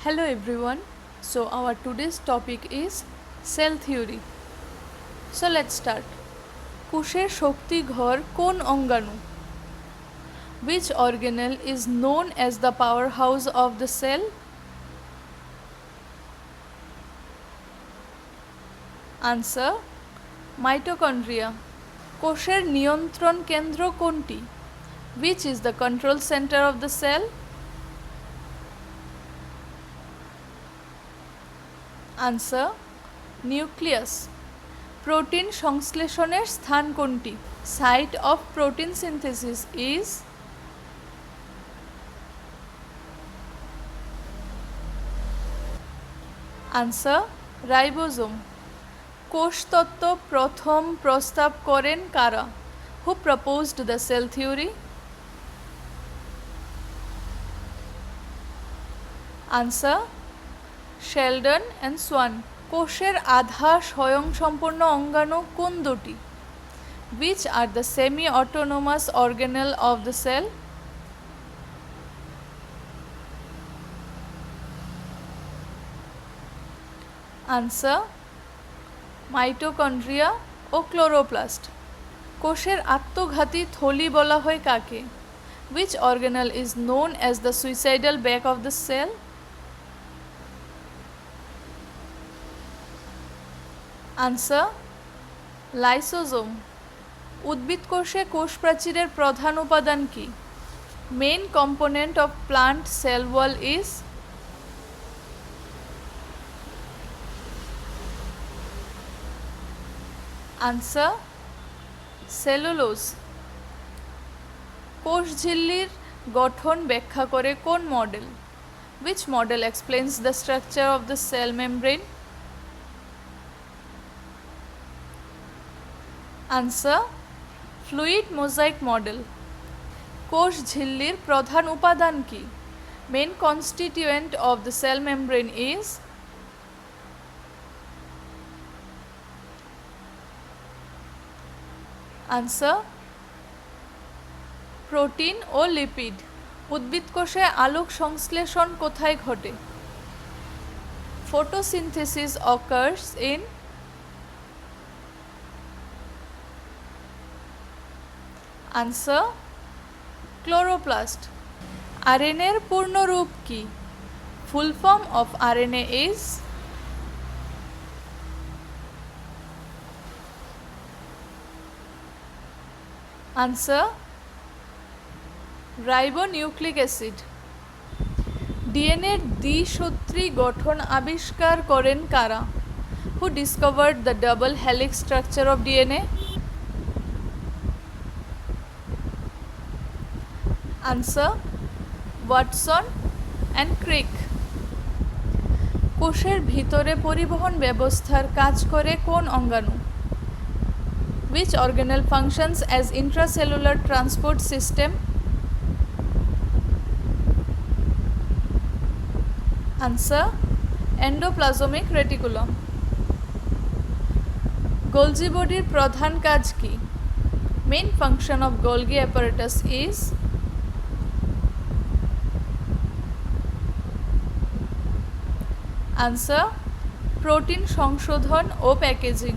Hello everyone. So our today's topic is cell theory. So let's start. কোষের শক্তি ঘর কোন অঙ্গাণু? Which organelle is known as the powerhouse of the cell? Answer: mitochondria. কোষের নিয়ন্ত্রণ কেন্দ্র কোনটি? Which is the control center of the cell? Answer: nucleus. Protein সংশ্লেষণের স্থান কোনটি? Site of protein synthesis is? Answer: ribosome. কোষতত্ত্ব প্রথম প্রস্তাব করেন কারা? Who proposed the cell theory? Answer: Sheldon and Swan. কোষের আধা স্বয়ংসম্পূর্ণ অঙ্গাণু কোন দুটি? Which are the semi-autonomous organelle of the cell? Answer: mitochondria O chloroplast. কোষের আত্মঘাতী থলি বলা হয় কাকে? Which organelle is known as the suicidal back of the cell? Answer: lysosome. উদ্ভিদ কোষে কোষ প্রাচীরের প্রধান উপাদান কি? Main component of plant cell wall is? Answer: cellulose. কোষ ঝিল্লির গঠন ব্যাখ্যা করে কোন model? Which model explains the structure of the cell membrane? Answer: fluid mosaic model. কোষ ঝিল্লির প্রধান উপাদান কি? Main constituent of the cell membrane is? Answer: protein ও লিপিড. উদ্ভিদ কোষে আলোক সংশ্লেষণ কোথায় ঘটে? Photosynthesis occurs in? Answer: chloroplast. RNA এর পূর্ণ রূপ কি? Full form of RNA is? Answer: ribonucleic acid. DNA এর দ্বিসূত্রী গঠন আবিষ্কার করেন কারা? Who discovered the double helix structure of DNA? Answer: Watson and Crick. কোষের ভিতরে পরিবহন ব্যবস্থার কাজ করে কোন অঙ্গাণু? Which organelle functions as intracellular transport system? Answer: endoplasmic reticulum. Golgi body প্রধান কাজ কি? Main function of Golgi apparatus is? Answer: protein সংশোধন ও প্যাকেজিং.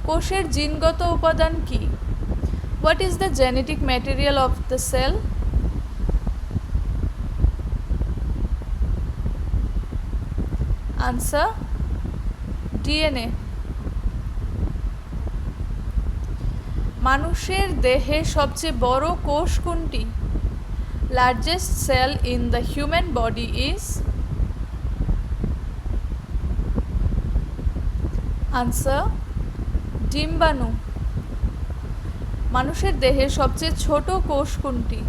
কোষের জিনগত উপাদান কি? What is the genetic material of the cell? Answer: DNA. মানুষের দেহে সবচেয়ে বড় কোষ কোনটি? Largest cell in the human body is? Answer: ডিম্বাণু. মানুষের দেহে সবচেয়ে ছোট কোষ কোনটি?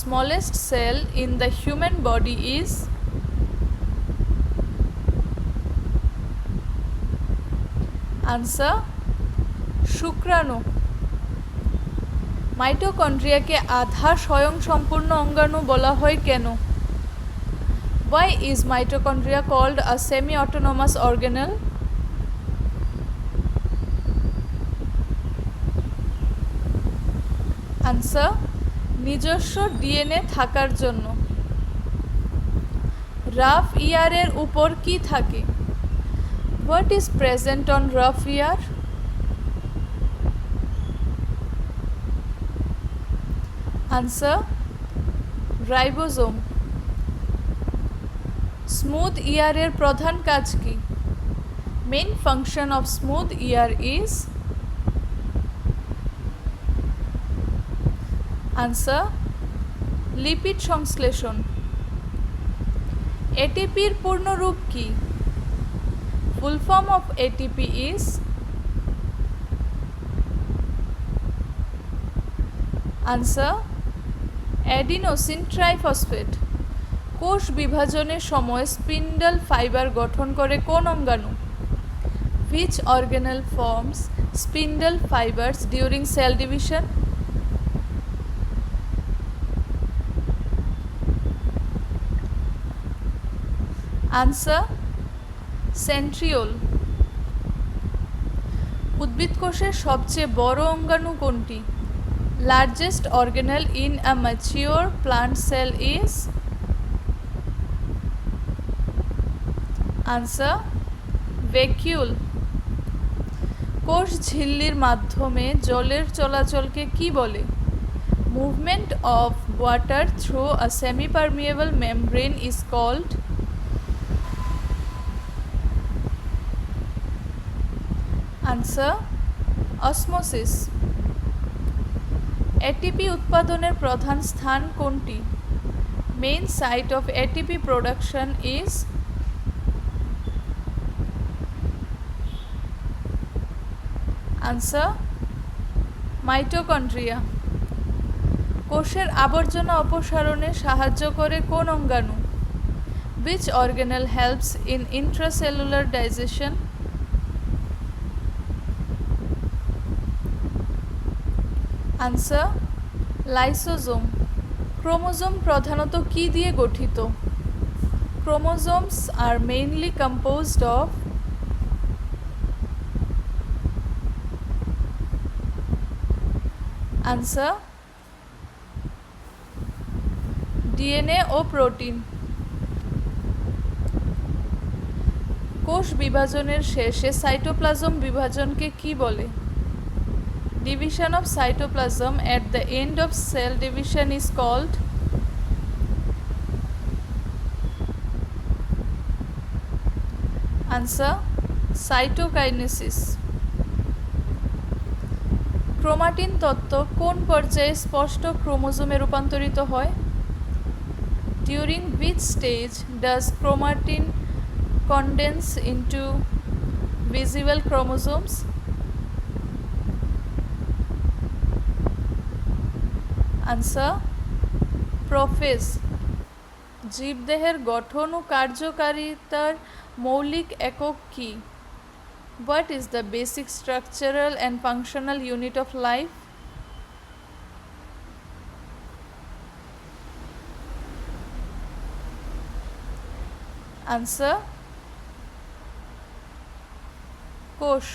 Smallest cell in the human body is? Answer: শুক্রাণু. মাইটোকন্ড্রিয়াকে আধা স্বয়ংসম্পূর্ণ অঙ্গাণু বলা হয় কেন? Why is mitochondria called a semi-autonomous organelle? Answer: নিজস্ব ডিএনএ থাকার জন্য. রাফ ইয়ারের উপর কি থাকে? What is present on rough year? Answer ribosome. Smooth ইয়ারের প্রধান কাজ কি? Main function of smooth year is? Answer lipid সংশ্লেষণ। এটিপির পূর্ণরূপ কি? Full form of ATP is? Answer adenosine triphosphate. কোষ বিভাজনের সময় স্পিন্ডল ফাইবার গঠন করে কোন অঙ্গাণু? Which organelle forms spindle fibers during cell division? Answer centriole. উদ্ভিদ কোষের সবচেয়ে বড় অঙ্গাণু কোনটি? Largest organelle in a mature plant cell is? Answer vacuole. কোষ ঝিল্লির মাধ্যমে জলের চলাচলকে কি বলে? Movement of water through a semipermeable membrane is called? Answer osmosis. ATP উৎপাদনের প্রধান স্থান কোনটি? Main site of ATP production is? Answer mitochondria. কোষের আবর্জনা অপসারণে সাহায্য করে কোন অঙ্গাণু? Which organelle helps in intracellular digestion? Answer lysosome. Chromosome প্রধানত কি দিয়ে গঠিত? Chromosomes are mainly composed of? Answer DNA ও প্রোটিন। কোষ বিভাজনের শেষে সাইটোপ্লাজম বিভাজনকে কি বলে? Division of cytoplasm at the end of cell division is called? Answer cytokinesis. Chromatin তত্ত্ব কোন পর্যায়ে স্পষ্ট ক্রোমোজোমে রূপান্তরিত হয়? During which stage does chromatin condense into visible chromosomes? Answer prophase. জীবদেহের গঠন ও কার্যকারিতার মৌলিক একক কি? What is the basic structural and functional unit of life? Answer কোষ।